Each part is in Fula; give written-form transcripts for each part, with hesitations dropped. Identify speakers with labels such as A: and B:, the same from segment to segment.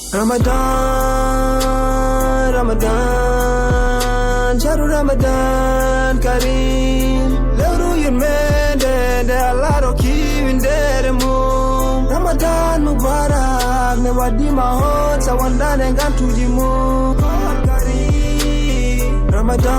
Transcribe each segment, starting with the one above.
A: Ramadan, Ramadan, Shahru Ramadan Kareem. Lewru yirmande nde Allah rokki windere mum. Ramadan Mubarak ne waɗima hon sawandane gantuji mum. Kareem. Ramadan,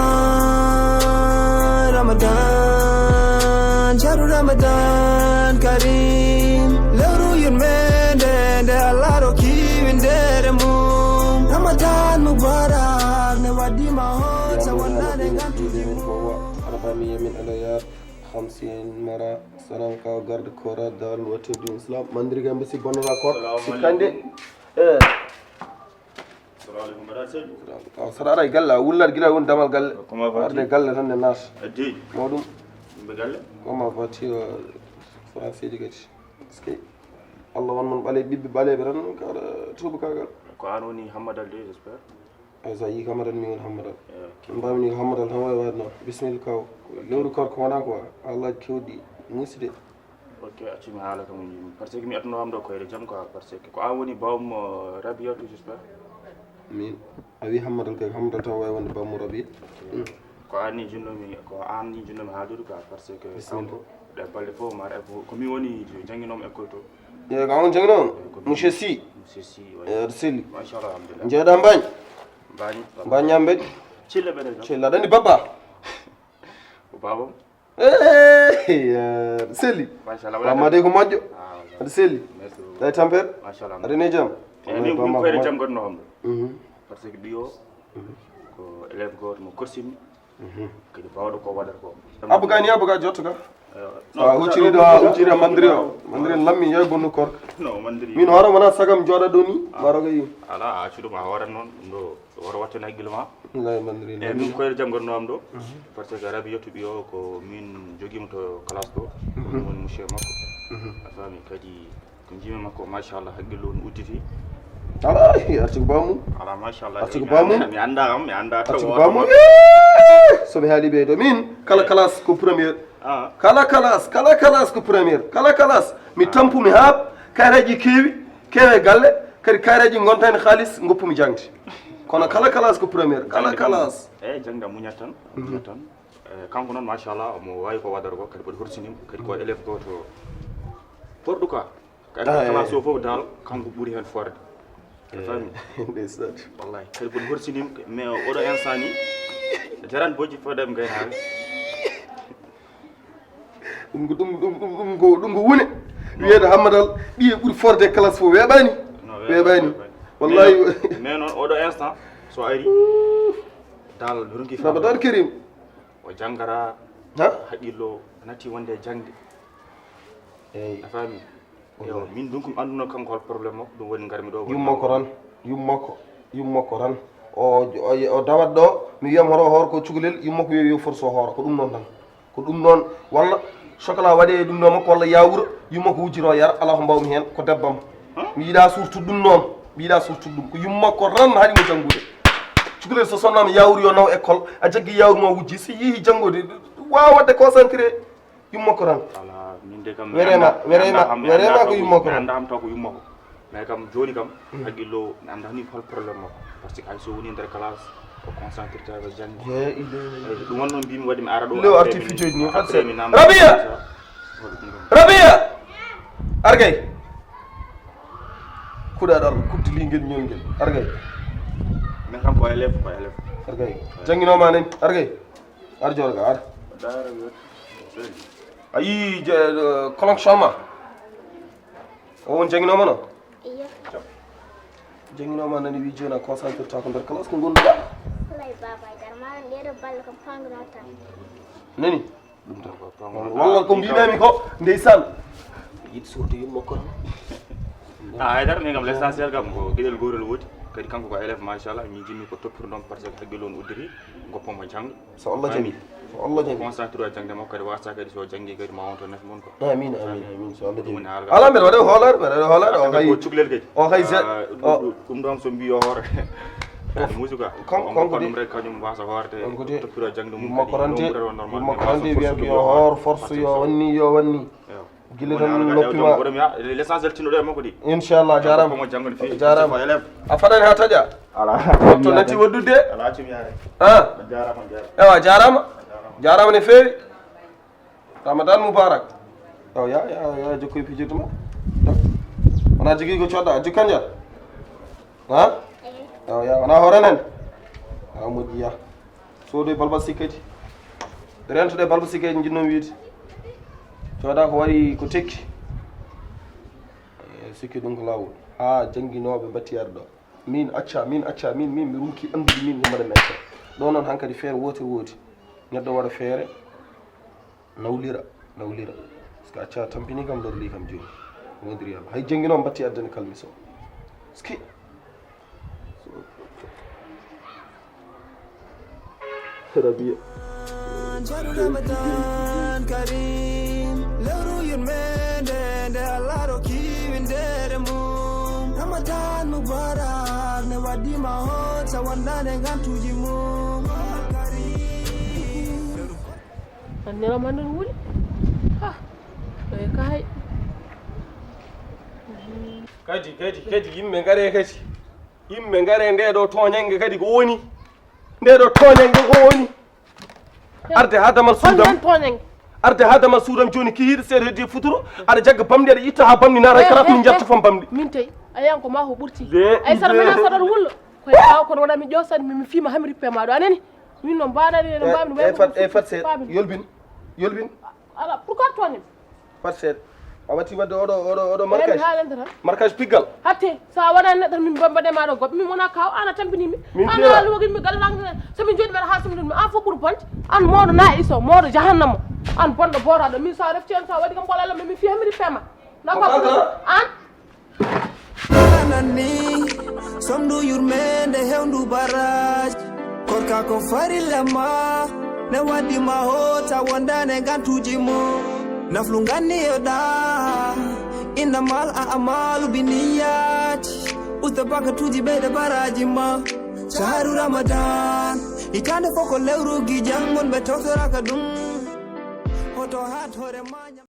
A: Ramadan, Shahru Ramadan Kareem. Lewru yirmende nde Allah rokki windere mum. Ramadan Mubarak ne waɗima hon sawandane gantuji mum.
B: 400 من الآيات 50 مرة سلام كاو غارد كورا دار واتو دين اسلام مندري جنب سي بونو راكور سكاندي
C: السلام عليكم براسل
B: سرارا يقال ولا رجلا وين دمال قال ارد قال لنا الناس
C: ادي
B: مودum
C: بقال
B: كما فاتي فرنسي ديغاتي سكي الله وان من بالي بيبي بالي بران توب كاغال
C: ko anoni hamadal de j'espère
B: asa yi kamaran mi won hamadal mbamni hamadal tan way wadno bismillah kaw lewru kor ko wana ko Allah kewdi muside
C: ok acimi haala kam yimi par ce que mi atno am do koyre jam quoi par ce que ko an woni bawm rabiatu j'espère
B: min awi hamadal kay hamadal tan way wonde bammu rabi
C: ko anni junnomi ko anni junnomi haadudu quoi par ce que kanko de balde fo mar e ko mi woni janginom école to
B: ye ga on jangno monsieur si
C: monsieur si
B: seli
C: machallah alhamdulillah
B: jeeda mbagn
C: bani
B: mbanyambe
C: cille bede jam
B: cella dani baba
C: ko babam
B: seli
C: machallah
B: wala made ko majjo
C: ah
B: ade seli
C: merci
B: day tamper
C: machallah
B: ade ne jam
C: mi koyre jam gonno am
B: mhm
C: par ce que biyo ko élève goto mo korsimi kadi bawɗo ko waɗata ko
B: abugani abuga jottuga ucciri mandiri lammi yoy bonnu korka
C: non mandiri
B: min hoore wona sagam jooɗa ɗo ni maroga yi
C: ala accuɗuma horan noon ɗo woro wattane haqqille ma
B: lay mandiri
C: eyyi min koyre jam gonno am ɗo par ce que rabi yettuɓi o ko min joguima to classe ɗo ɗum woni monsieur makko a faami kadi ko jimi makko machallah haqqille o no udditi
B: ala artigo bamum
C: ala machallah
B: Artigo bamum?
C: mi anda kam mi anda
B: artigo bamum soɓe haali ɓeyɗo min kala classe ko premiére
C: ah
B: kala classe ko premiére kala classe mi tampumi ha kayreji kewe galle kadi kayreji gontani haaliss goppumi jangde kono kala classe ko premiére kala classe
C: eyyi jangde muñat tan muñat tan kanko noon machallah omo wawi ko waɗata ko kadi boɗo horsinima kadi ko élève goto porɗo quoi kadi classe o foof dal kanko ɓuuri hen forde fami
B: ndeysaan
C: wallahi kadi boɗo horsinima mais oɗo instant ni jaran boji fodem gaynaaɓe
B: ɗum ko wune wiyeede hammadal ɓiye ɓuuri forde classe fof weeɓani wallahi
C: mais noon oɗo instant so ari dal ronki
B: ramadan karim
C: o janggara
B: ha
C: haqqillo natti wonde jangde
B: eyyi
C: a faami yo min ɗum ko anduno kanko hol probléme makko ɗum woni garmi ɗo yummako tan o dawat ɗo mi wiyam hoor ko cukalel yummako wiya yo force o hoora ko ɗum noon tan ko ɗum noon walla chocolat waɗe e ɗum ɗo makko walla yawuro yummako wujjiro yara ala ko mbawmi hen ko debbam mi yiiɗa surtout ɗum noon mi yiiɗa surtout ɗum ko yummako tan haɗimo janggude cukalel so sonnama yawuru yo naw école a jaggui yawuru ma wujji so yeehi janggude wawa wadde concentré yummako tan ala min de kam
B: werema ko yummako tan
C: anda am taw ko yummako mais kam joni kam haqqillo mi anda ni hol probléme makko par ce que hay so woni nder classe o concentré tawa jangde ɗum won noon mbimi waɗi mi ara ɗo
B: lew arti fijoji ni fat se
C: mi
B: rabia argay kuɗaɗal kuttilingel ñolngel argay
C: min kam ko élève
B: argay jangguinoma nani argay ar jorga ar
C: dara
B: ayi connexion ma o won jangguinoma noon
D: iya
B: jangguinoma nani wi joni a concentré ta ko nder classe ko gonɗuɗa
D: lay babay dar ma ndeɗo balle kam fanguno tan
B: nani ɗum tan walla ko mbiɗami ko ndeysan yiɗi surde yummakko tan
C: haydara min kam l' essentiel kam ko gueɗel gorel woodi kadi kanko ko élève machallah min jinmi ko toppirɗon par ce que haqqille on uddiri goppomo jangga
B: so Allah jami so Allah jami
C: concentré o jangde makko kadi wasa kadi so janggi kadi ma wonto nafi mon ko
B: amin so Allah jami
C: ɗum woni
B: ala mbeɗa waɗa hoolare o hay
C: ko cuklel kadi
B: o hay
C: ɗum ɗon so mbi yo hoore musuka
B: konko
C: ɗum rek kañum wasa hoorde toppiro jangde mum
B: yummakko rante wiyam yo hoor force yo wanni
C: gille tan loppima
E: l'essentiel tino ɗo makko di
C: inchallah jarama
E: mo jangol fi
C: jarama a faɗani ha taƴa to natti waddude
E: ala cumi yare jarama
C: ewa jarama ne feewi ramadan moubarak ew ya jokkoye pijirde ma wona jogui ko coɗɗa a jukkan jat ha ew ya wona horen hen a moƴƴi ya soodoye balbal sikkeji rentoɗe balba sikkeji jinnomi wiide cooda ko waɗi ko tekki sikki ɗum ko lawol ha jangguinoɓe battiyare ɗo min acca min mi rumki andude min yimmaɗa mi acca ɗo noon hankkadi feere wotere woodi neɗɗo waɗa feere nawlira par ce que acca tampini kam lorli kam joni wondiri yalla hay jangguinoɓe batti addani kalmi so ski rabia
A: Ramadan Karim lewru yurmende nde Allah rokki windere mum Ramadan Mubarak ne waddima hon sa wondane gantuji mum
F: Anne Ramadan wuli ha kay
C: kadi yimɓe gare kadi yimɓe gare ndeɗo toñangue kadi ko woni ndeɗo toñangue ko woni arde hadamal suudam arde hadamal suudam joni ki yiiɗa seeɗa heddi futuro aɗa jagga bamɗi aɗa itta ha bamɗi nara karat min jetta fam bamɗi
F: min tawi ayan ko ma ko ɓurti ay sara mena saɗat wullo koye ɓawa kono waɗa mi ƴewsani mi fiima hami rippe maɗo anani min noon mbaɗani no mbawmi
C: fat seeɗa yolbin
F: ala pourquoi toñim
C: fat seeɗa a watti wadde oɗo marquage piggal
F: hatte sa waɗani neɗɗo min bambaɗe maɗo goɓe min wona kaw an a tampinimi an haalogimi gallanmi somin jooɗi mbeɗa ha somdumi an fof ɓuuri bonde an mawɗo na iso mawɗo jahannama an bonɗo boraɗo min sa refti hen sa waɗi kam ɓolalla mi fi hami rippema an
A: anani somdu yurmende hewndu baraj korka ko farillema ne waddima hota wondane gantuji mum naflu ganniyoɗa innamal a'malu biniyati usta bakatuji ɓeyɗe baraji ma shahru ramadan hitande fof ko lewrugi jangol ɓe tawtoraka ɗum hoto hat hoore ma